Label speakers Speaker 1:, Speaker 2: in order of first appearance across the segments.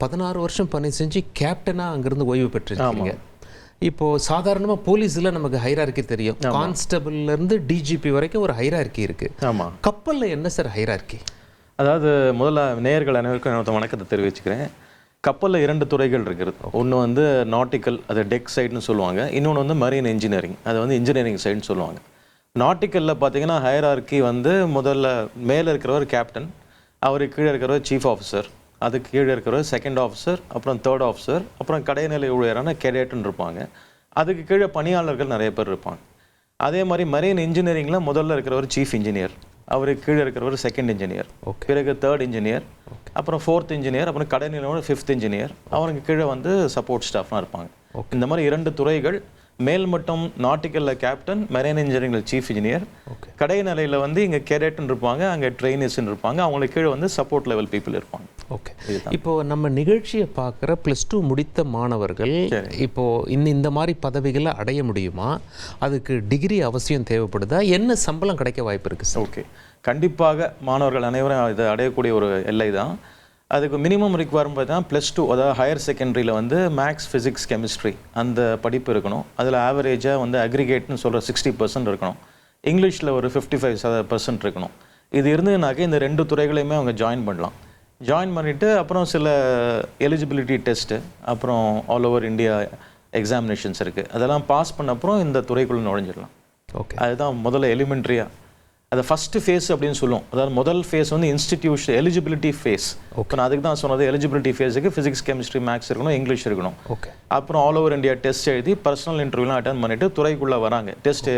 Speaker 1: 16 வருஷம் பணி செஞ்சு கேப்டனாக அங்கேருந்து ஓய்வு பெற்றிருக்கீங்க. இப்போது சாதாரணமாக போலீஸில் நமக்கு ஹைரார்க்கி தெரியும். கான்ஸ்டபிள்லேருந்து டிஜிபி வரைக்கும் ஒரு ஹைரார்க்கி இருக்குது.
Speaker 2: ஆமாம்.
Speaker 1: கப்பலில் என்ன சார் ஹைரார்க்கி?
Speaker 2: அதாவது முதல்ல நேயர்கள் அனைவருக்கும் என்னோட வணக்கத்தை தெரிவிச்சுக்கிறேன். கப்பலில் 2 துறைகள் இருக்கிறது. ஒன்று வந்து நாட்டிக்கல், அது டெக் சைடுன்னு சொல்லுவாங்க. இன்னொன்று வந்து மரீன் இன்ஜினியரிங், அது வந்து இன்ஜினியரிங் சைடுன்னு சொல்லுவாங்க. நாட்டிக்கலில் பார்த்தீங்கன்னா ஹைரார்க்கி வந்து முதல்ல மேலே இருக்கிறவர் கேப்டன், அவருக்கு கீழே இருக்கிறவர் சீஃப் ஆஃபீஸர், அதுக்கு கீழே இருக்கிறவர் செகண்ட் ஆஃபீஸர், அப்புறம் தேர்ட் ஆஃபீஸர், அப்புறம் கடைநிலை ஊழியரான கேடேட்டுன்னு இருப்பாங்க. அதுக்கு கீழே பணியாளர்கள் நிறைய பேர் இருப்பாங்க. அதே மாதிரி மரீன் இன்ஜினியரிங்கில் முதல்ல இருக்கிறவர் சீஃப் இன்ஜினியர், அவருக்கு கீழே இருக்கிறவர் செகண்ட் இன்ஜினியர், பிறகு தேர்ட் இன்ஜினியர், அப்புறம் ஃபோர்த் இன்ஜினியர், அப்புறம் கடைநிலையோட 5th இன்ஜினியர், அவருக்கு கீழே வந்து சப்போர்ட் ஸ்டாஃப்லாம் இருப்பாங்க. இந்த மாதிரி 2 துறைகள். மேல்மட்டம் நாட்டிக்கலில் கேப்டன், மெரைன் இன்ஜினியரிங்கில் சீஃப் இன்ஜினியர், கடைநிலையில் வந்து இங்கே கேடேட்னு இருப்பாங்க, அங்கே ட்ரெயினிஸ்ன்னு இருப்பாங்க, அவங்களுக்கு கீழே வந்து சப்போர்ட் லெவல் பீப்புள் இருப்பாங்க.
Speaker 1: ஓகே. இப்போது நம்ம நிகழ்ச்சியை பார்க்குற +2 முடித்த மாணவர்கள் இப்போது இந்த மாதிரி பதவிகளை அடைய முடியுமா? அதுக்கு டிகிரி அவசியம் தேவைப்படுதா? என்ன சம்பளம் கிடைக்க வாய்ப்பு இருக்குது சார்?
Speaker 2: ஓகே, கண்டிப்பாக மாணவர்கள் அனைவரும் இதை அடையக்கூடிய ஒரு எல்லை தான். அதுக்கு மினிமம் ரிக்வயர்மெண்ட் பார்த்தீங்கன்னா +2, அதாவது ஹையர் செகண்டரியில் வந்து மேக்ஸ், ஃபிசிக்ஸ், கெமிஸ்ட்ரி அந்த படிப்பு இருக்கணும். அதில் ஆவரேஜாக வந்து அக்ரிகேட்னு சொல்கிற 60% இருக்கணும். இங்கிலீஷில் ஒரு 55% இருக்கணும். இது இருந்ததுனாக்க இந்த 2 துறைகளையுமே அவங்க ஜாயின் பண்ணலாம். ஜாயின் பண்ணிவிட்டு அப்புறம் சில எலிஜிபிலிட்டி டெஸ்ட்டு, அப்புறம் ஆல் ஓவர் இந்தியா எக்ஸாமினேஷன்ஸ் இருக்குது. அதெல்லாம் பாஸ் பண்ண அப்புறம் இந்த துறைக்குள்ளே நுழைஞ்சிடலாம்.
Speaker 1: ஓகே,
Speaker 2: அதுதான் முதல்ல எலிமெண்ட்ரியாக அதை ஃபஸ்ட்டு ஃபேஸ் அப்படின்னு சொல்லுவோம். அதாவது முதல் ஃபேஸ் வந்து இன்ஸ்டிடியூஷன் எலிஜிபிலிட்டி ஃபேஸ். ஓகே, நான் அதுக்கு தான் சொன்னது. எலிஜிபிலிட்டி ஃபேஸுக்கு ஃபிசிக்ஸ், கெமிஸ்ட்ரி, மேக்ஸ் இருக்கணும், இங்கிலீஷ் இருக்கணும்.
Speaker 1: ஓகே.
Speaker 2: அப்புறம் ஆல் ஓவர் இந்தியா டெஸ்ட் எழுதி பர்சனல் இன்டர்வியூலாம் அட்டன் பண்ணிட்டு துறைக்குள்ளே வராங்க, டெஸ்ட்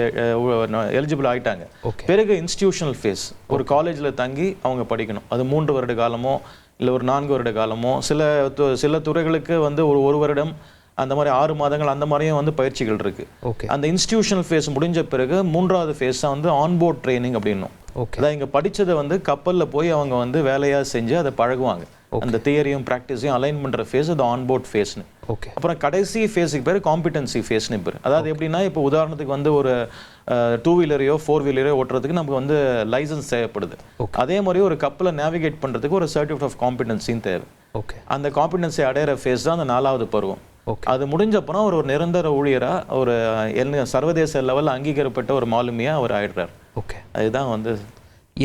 Speaker 2: எலிஜிபிள் ஆகிட்டாங்க. பிறகு இன்ஸ்டிடியூஷனல் ஃபேஸ், ஒரு காலேஜில் தங்கி அவங்க படிக்கணும். அது 3 வருட காலமோ இல்லை ஒரு 4 வருட காலமோ, சில துறைகளுக்கு வந்து ஒரு வருடம், அந்த மாதிரி 6 மாதங்கள், அந்த மாதிரியும் வந்து பயிற்சிகள் இருக்குது.
Speaker 1: ஓகே.
Speaker 2: அந்த இன்ஸ்டிடியூஷனல் ஃபேஸ் முடிஞ்ச பிறகு 3வது ஃபேஸ் தான் வந்து ஆன்போர்ட் ட்ரைனிங் அப்படின்னும்.
Speaker 1: ஓகே.
Speaker 2: அதான் இங்கே படித்ததை வந்து கப்பலில் போய் அவங்க வந்து வேலையாக செஞ்சு அதை பழகுவாங்க. அந்த தியரியும் ப்ராக்டிஸையும் அலைன் பண்ணுற ஃபேஸ் அது ஆன்போர்ட் ஃபேஸ்னு.
Speaker 1: ஓகே.
Speaker 2: அப்புறம் கடைசி ஃபேஸுக்கு பேர் காம்பிடன்சி ஃபேஸ்னு பேர். அதாவது எப்படின்னா, இப்போ உதாரணத்துக்கு வந்து ஒரு 2 வீலரையோ 4 வீலரையோ ஓட்டுறதுக்கு நமக்கு வந்து லைசன்ஸ் தேவைப்படுது. அதே மாதிரி ஒரு கப்பலை நேவிகேட் பண்ணுறதுக்கு ஒரு சர்டிஃபிகேட் ஆஃப் காம்பிடன்சின்னு தேவை.
Speaker 1: ஓகே.
Speaker 2: அந்த காம்பிடன்சி அடையிற ஃபேஸ் தான் அந்த 4வது பருவம். அது முடிஞ்சப்பறம் ஒரு நிரந்தர ஊழியராக ஒரு சர்வதேச லெவலில் அங்கீகரிக்கப்பட்ட ஒரு மாலுமியாக அவர் ஆயிடுறார்.
Speaker 1: ஓகே.
Speaker 2: அதுதான் வந்து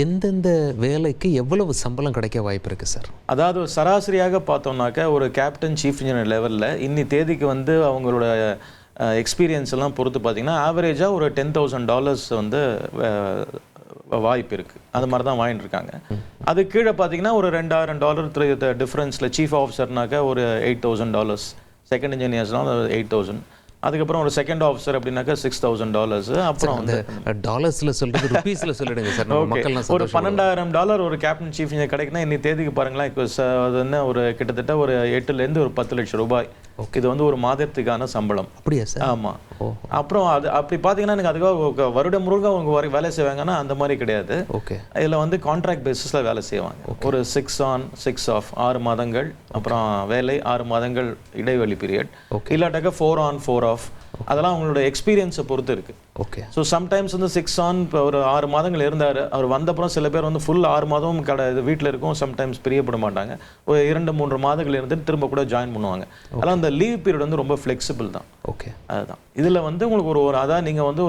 Speaker 1: எந்தெந்த வேலைக்கு எவ்வளவு சம்பளம் கிடைக்க வாய்ப்பு இருக்குது சார்? அதாவது
Speaker 2: சராசரியாக பார்த்தோம்னாக்கா ஒரு கேப்டன், சீஃப் இன்ஜினியர் லெவலில் இன்னி தேதிக்கு வந்து அவங்களோட எக்ஸ்பீரியன்ஸ் எல்லாம் பொறுத்து பார்த்தீங்கன்னா ஆவரேஜாக ஒரு $10,000 வந்து வாய்ப்பு இருக்குது. அது மாதிரி தான் வாங்கிட்டு இருக்காங்க. அது கீழே பார்த்தீங்கன்னா ஒரு $2,000 டிஃப்ரென்ஸில் சீஃப் ஆஃபீஸர்னாக்கா ஒரு $8,000, செகண்ட் இன்ஜினியர்ஸ்லாம் 8,000, அதுக்கப்புறம் ஒரு செகண்ட் ஆஃபீஸர் அப்படின்னாக்கா $6,000. அப்புறம் வந்து
Speaker 1: டாலர்ஸில் சொல்கிறது, ருபீஸில் சொல்லிடுங்க சார்.
Speaker 2: ஒரு $12,000 ஒரு கேப்டன் சீஃப் இன்ஜினியர் கிடைக்குன்னா இன்னி தேதிக்கு பாருங்களேன், இப்போ அது என்ன ஒரு கிட்டத்தட்ட ஒரு 8லேருந்து ஒரு 10 லட்சம் ரூபாய். இது வந்து ஒரு மாதத்துக்கான சம்பளம்.
Speaker 1: அப்படியா சார்?
Speaker 2: ஆமாம். அப்புறம் அது அப்படி பார்த்தீங்கன்னா எனக்கு அதுக்காக வருடம் முழுக்க அவங்க வேலை செய்வாங்கன்னா அந்த மாதிரி கிடையாது.
Speaker 1: ஓகே.
Speaker 2: இதில் வந்து கான்ட்ராக்ட் பேசிஸில் வேலை செய்வாங்க. ஒரு 6 on 6 off 6 மாதங்கள், அப்புறம் வேலை 6 மாதங்கள் இடைவெளி பீரியட், இல்லாட்டாக்க 4 on 4 off. அதெல்லாம் அவங்களோட எக்ஸ்பீரியன்ஸை பொறுத்து இருக்குது.
Speaker 1: ஓகே.
Speaker 2: ஸோ சம்டைம்ஸ் வந்து 6 on இப்போ ஒரு 6 மாதங்கள் இருந்தார். அவர் வந்தப்புறம் சில பேர் வந்து ஃபுல் 6 மாதமும் வீட்டில் இருக்கும். சம்டைம்ஸ் பிரியப்பட மாட்டாங்க. ஒரு 2-3 மாதங்கள் இருந்துட்டு திரும்ப கூட ஜாயின் பண்ணுவாங்க. அதெல்லாம் அந்த லீவ் பீரியட் வந்து ரொம்ப ஃப்ளெக்சிபிள் தான்.
Speaker 1: ஓகே.
Speaker 2: அதுதான் இதில் வந்து உங்களுக்கு ஒரு அதான் நீங்கள் வந்து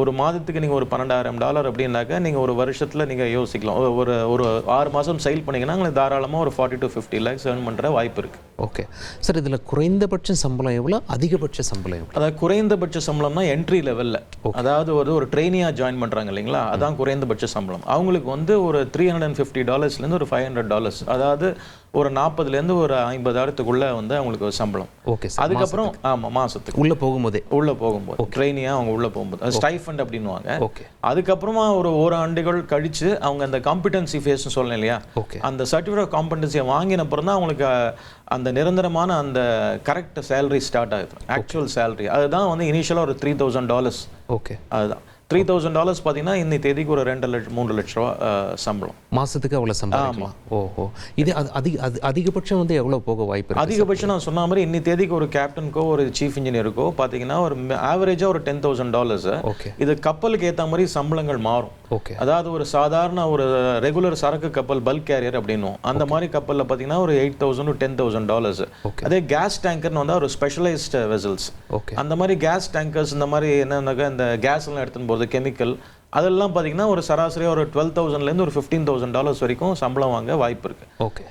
Speaker 2: ஒரு மாதத்துக்கு நீங்கள் ஒரு $12,000 அப்படின்னாக்கா நீங்கள் ஒரு வருஷத்தில் நீங்கள் யோசிக்கலாம். ஒரு 6 மாதம் செயல் பண்ணிங்கன்னா உங்களுக்கு தாராளமாக ஒரு 40 to 50 lakhs earn பண்ணுற வாய்ப்பு இருக்குது.
Speaker 1: Okay sir. இதில் குறைந்தபட்ச சம்பளம் எவ்வளோ, அதிகபட்ச சம்பளம் எவ்வளோ?
Speaker 2: அதாவது குறைந்தபட்ச சம்பளம்னா என்ட்ரி லெவலில், அதாவது ஒரு ட்ரெயினியாக ஜாயின் பண்ணுறாங்க இல்லைங்களா, அதான் குறைந்தபட்ச சம்பளம். அவங்களுக்கு வந்து ஒரு $350 ஒரு $500, அதாவது ஒரு 40லேருந்து ஒரு 50,000 வந்து அவங்களுக்கு ஒரு சம்பளம்.
Speaker 1: ஓகே.
Speaker 2: அதுக்கப்புறம் ஆமாம், மாதத்துக்கு உள்ளே போகும்போது ட்ரெயினியாக அவங்க உள்ளே போகும்போது அது ஸ்டைஃபண்ட் அப்படின்னுவாங்க.
Speaker 1: ஓகே.
Speaker 2: அதுக்கப்புறமா ஒரு ஆண்டுகள் கழித்து அவங்க அந்த காம்பிடன்சி ஃபேஸ்னு சொல்லணும் இல்லையா, அந்த சர்டிஃபிகேட் ஆஃப் காம்பிடன்சியை வாங்கின அப்புறம் தான் அவங்களுக்கு அந்த நிரந்தரமான அந்த கரெக்ட் சேலரி ஸ்டார்ட் ஆகுது, ஆக்சுவல் சேலரி. அதுதான் வந்து இனிஷியலாக ஒரு $3,000.
Speaker 1: ஓகே.
Speaker 2: அதுதான் $3,000 பார்த்தீங்கன்னா இன்னி தேதிக்கு ஒரு 2-3 லட்ச ரூபா சம்பளம்.
Speaker 1: மாசத்துக்கு அவ்வளோ சம்பாதிக்கலாம். ஓஹோ. இது அதிகபட்சம் வந்து எவ்வளோ போக வாய்ப்பு இருக்கு?
Speaker 2: அதிகபட்சம் நான் சொன்ன மாதிரி இன்னி தேதிக்கு ஒரு கேப்டனுக்கோ ஒரு சீஃப் இன்ஜினியருக்கோ பார்த்தீங்கன்னா ஒரு ஆவரேஜாக ஒரு $10,000.
Speaker 1: ஓகே.
Speaker 2: இது கப்பலுக்கு ஏற்ற மாதிரி சம்பளங்கள் மாறும்.
Speaker 1: ஓகே.
Speaker 2: அதாவது ஒரு சாதாரண ஒரு ரெகுலர் சரக்கு கப்பல் பல்க் கேரியர் அப்படின்னும் அந்த மாதிரி கப்பலில் பார்த்தீங்கன்னா ஒரு $8,000 to $10,000.
Speaker 1: ஓகே.
Speaker 2: அதே கேஸ் டேங்கர்னு வந்தால் ஒரு ஸ்பெஷலைஸ்டு வெசல்ஸ்.
Speaker 1: ஓகே.
Speaker 2: அந்த மாதிரி கேஸ் டேங்கர்ஸ் இந்த மாதிரி என்னன்னாக்கா இந்த கேஸ் எல்லாம் எடுத்துன்னு போகிறது கெமிக்கல் அதெல்லாம் பார்த்தீங்கன்னா ஒரு சராசரியாக ஒரு $12,000லேருந்து ஒரு $15,000 வரைக்கும் சம்பளம் வாங்க வாய்ப்பு இருக்குது.
Speaker 1: ஓகே.